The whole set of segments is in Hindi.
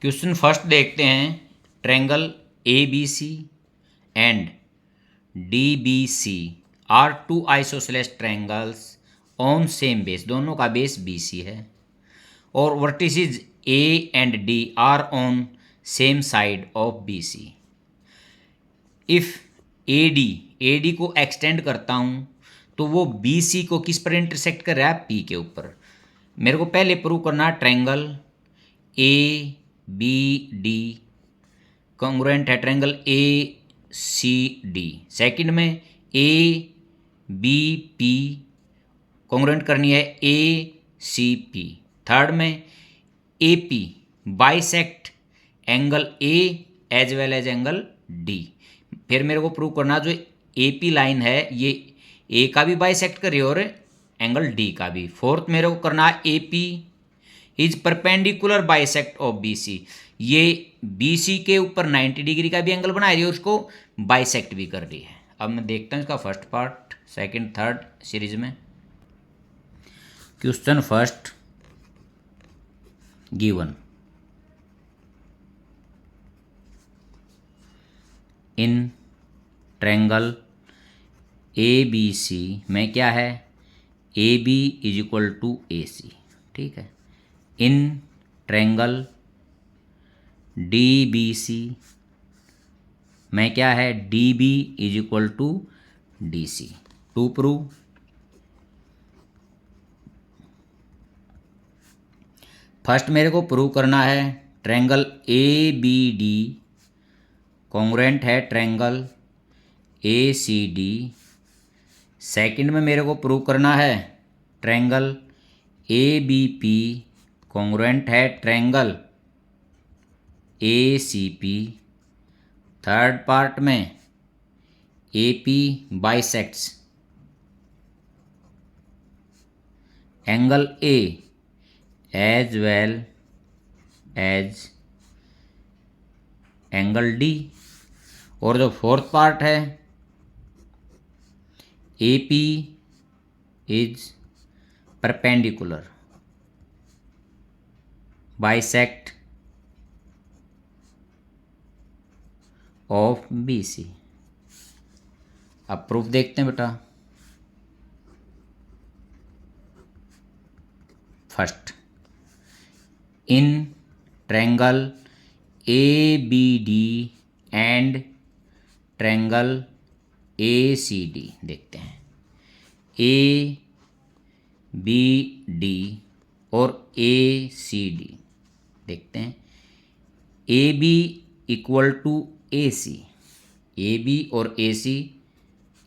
क्वेश्चन फर्स्ट देखते हैं। Triangle A B C and D B C are two isosceles triangles on same base, दोनों का बेस बी सी है और vertices A and D are on same side of B C. If A D को एक्सटेंड करता हूँ तो वो बी सी को किस पर इंटरसेक्ट कर रहा है, पी के ऊपर। मेरे को पहले प्रूव करना है triangle A B D congruent है triangle A C D. Second में ए बी पी कॉन्ग्रुएंट करनी है ए सी पी। थर्ड में A P bisect angle A as well as angle D. फिर मेरे को प्रूव करना जो ए पी लाइन है ये ए का भी बाइसेक्ट कर रही है और एंगल डी का भी। फोर्थ मेरे को करना है A P is perpendicular bisect of B C, ये बी सी के ऊपर 90 डिग्री का भी एंगल बना रही है, उसको बाइसेक्ट भी कर रही है। अब मैं देखता हूँ इसका first part second third series में। Question first given in triangle A B C में क्या है, A B is equal to A C, ठीक है। In triangle D B C में क्या है, D B is equal to D C. To prove first मेरे को प्रूव करना है triangle A B D congruent है triangle A C D. Second में मेरे को प्रूव करना है triangle A B P congruent है triangle A C P. Third part में A P bisects angle A as well as angle D. और जो फोर्थ पार्ट है A P is perpendicular bisect of B C. अब प्रूफ देखते हैं बेटा। First in triangle A B D and triangle A C D देखते हैं। ए बी डी और ए सी डी देखते हैं। A B equal to A C, A B और ए सी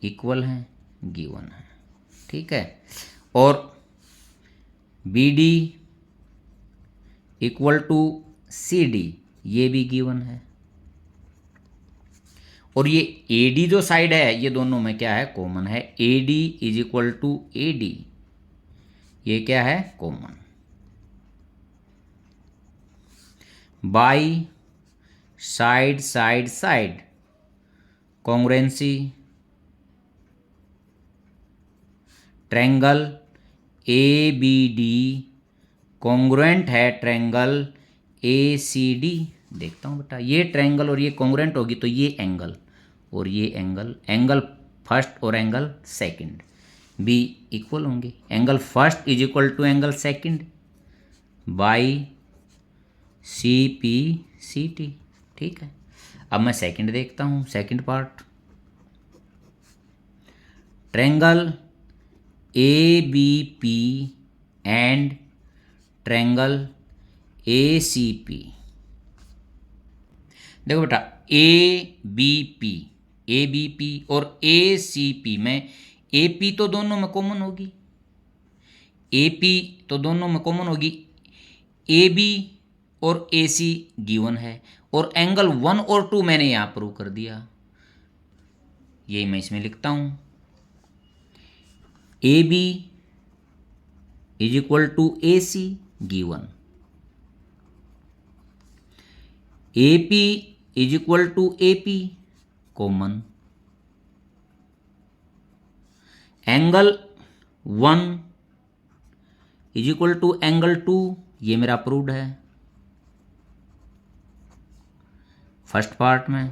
इक्वल हैं, गिवन है, ठीक है। और B D equal to C D, ये भी गिवन है। और ये ए डी जो साइड है ये दोनों में क्या है, कॉमन है। A D is equal to A D, ये क्या है, common. By side side side congruency triangle A B D congruent है ट्रायंगल ए सी डी। देखता हूँ बेटा, ये ट्रायंगल और ये कॉन्ग्रुएंट होगी तो ये एंगल और ये एंगल, एंगल फर्स्ट और एंगल सेकंड भी इक्वल होंगे। Angle first is equal to angle second by C P C T, ठीक है। अब मैं सेकंड देखता हूँ, second part triangle A B P and triangle A C P. देखो बेटा ए बी पी और ए सी पी में ए पी तो दोनों में कॉमन होगी, ए पी तो दोनों में कॉमन होगी। ए बी और ए सी गिवन है और एंगल 1 और 2 मैंने यहाँ प्रूव कर दिया, यही मैं इसमें लिखता हूँ। A B is equal to A C given, A P is equal to A P common, angle 1 is equal to angle 2 ये मेरा प्रूव्ड है। फर्स्ट पार्ट में।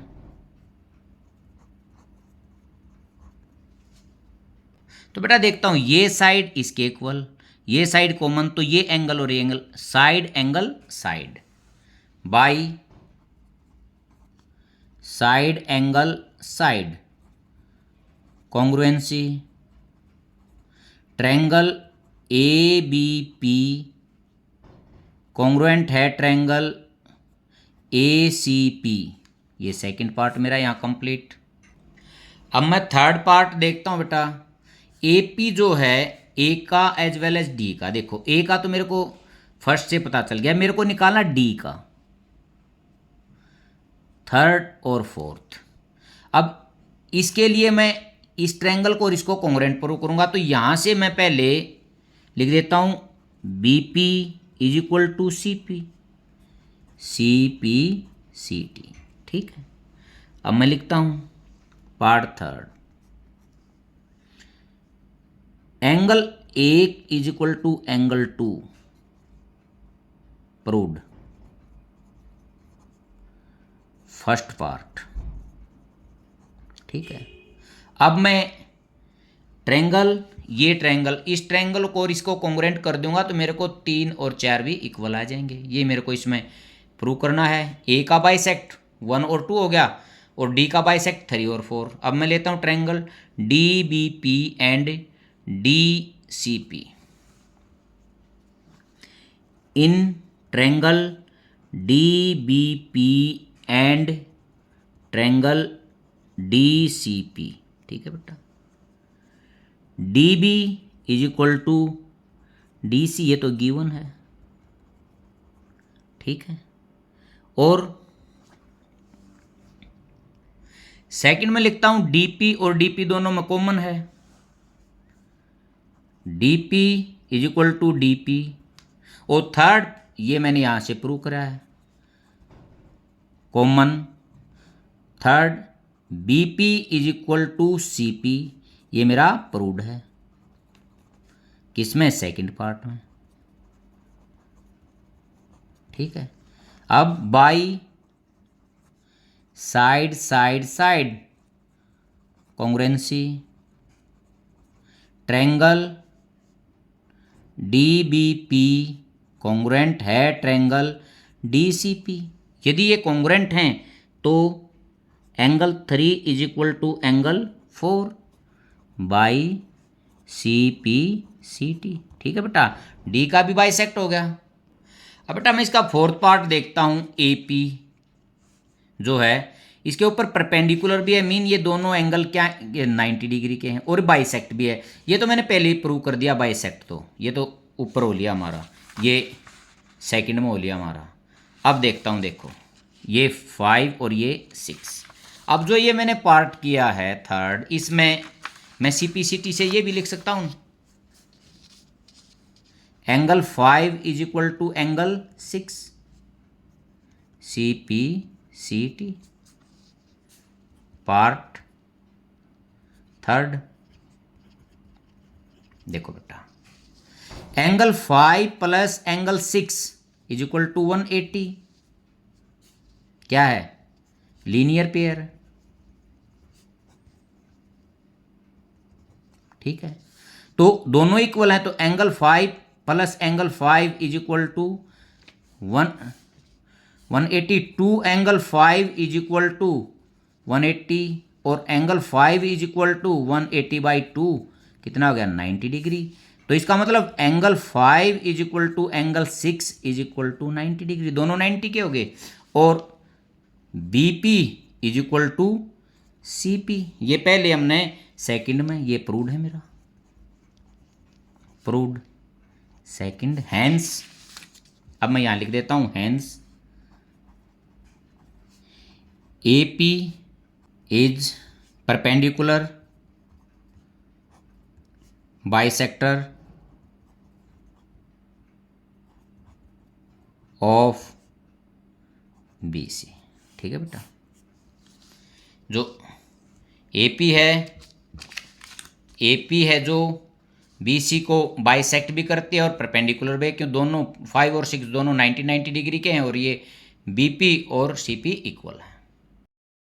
तो बेटा देखता हूं, ये साइड इसके इक्वल, ये साइड कॉमन, तो ये एंगल और ये angle, side angle side, by side angle side, congruency, triangle A B P congruent है ट्रायंगल ए सी पी। ये सेकंड पार्ट मेरा यहाँ कंप्लीट। अब मैं थर्ड पार्ट देखता हूँ बेटा। ए पी जो है ए का एज वेल एज डी का, देखो ए का तो मेरे को फर्स्ट से पता चल गया, मेरे को निकालना डी का, थर्ड और फोर्थ। अब इसके लिए मैं इस ट्रायंगल को और इसको कॉन्ग्रुएंट प्रूव करूंगा, तो यहां से मैं पहले लिख देता हूं B P is equal to C P, C P C T. ठीक है, अब मैं लिखता हूं पार्ट थर्ड, एंगल एक is equal to angle two, proved, first part. ठीक है, अब मैं ट्रायंगल, ये ट्रायंगल, इस ट्रायंगल को और इसको कॉन्ग्रुएंट कर दूंगा तो मेरे को 3 और 4 भी इक्वल आ जाएंगे। ये मेरे को इसमें प्रूव करना है। ए का बाइसेक्ट 1 और 2 हो गया, और डी का बाइसेक्ट 3 और 4। अब मैं लेता हूँ triangle D B P and D C P. In triangle D B P and triangle D C P. ठीक है बेटा, D B is equal to D C, ये तो गिवन है। ठीक है, और सेकंड में लिखता हूं डीपी, और डीपी दोनों में कॉमन है, DP is equal to DP. और थर्ड ये मैंने यहां से प्रूव करा है, common. Third BP is equal to CP, ये मेरा प्रूव्ड है। किसमें? सेकंड पार्ट में। ठीक है, अब by side side side congruency, triangle D B P congruent है ट्रायंगल डी सी पी। यदि ये कॉन्ग्रुएंट हैं तो angle 3 is equal to angle 4 by C P C T. ठीक है बेटा, डी का भी बाइसेक्ट हो गया। अब बेटा मैं इसका फोर्थ पार्ट देखता हूं, ए पी जो है इसके ऊपर परपेंडिकुलर भी है, मीन ये दोनों एंगल क्या 90 डिग्री के हैं, और बाइसेक्ट भी है। ये तो मैंने पहले ही प्रूव कर दिया बाइसेक्ट, तो ये तो ऊपर हो लिया हमारा, ये सेकंड में हो लिया हमारा। अब देखता हूं, देखो ये 5 और ये 6। अब जो ये मैंने पार्ट किया है थर्ड, इसमें मैं सीपीसीटी से ये भी लिख सकता हूं, angle 5 is equal to angle 6 C P C T, part third. देखो बेटा, angle 5 plus angle 6 is equal to 180, क्या है? Linear pair. ठीक है, तो दोनों इक्वल हैं, तो angle 5 plus angle 5 is equal to 180, two angle 5 is equal to 180, और एंगल 5 इज इक्वल टू 180/2 कितना हो गया? 90 डिग्री। तो इसका मतलब angle 5 is equal to angle 6 is equal to 90 degree, दोनों 90 के हो गए। और BP is equal to CP, ये पहले हमने सेकंड में, ये प्रूव्ड है मेरा, प्रूव्ड सेकंड। हैंस, अब मैं यहां लिख देता हूं hence AP is perpendicular bisector of BC. ठीक है बेटा, जो एपी है जो बीसी को बाइसेक्ट भी करती है और परपेंडिकुलर भी, क्यों दोनों 5 और 6 दोनों 90 डिग्री के हैं, और ये बीपी और सीपी इक्वल है।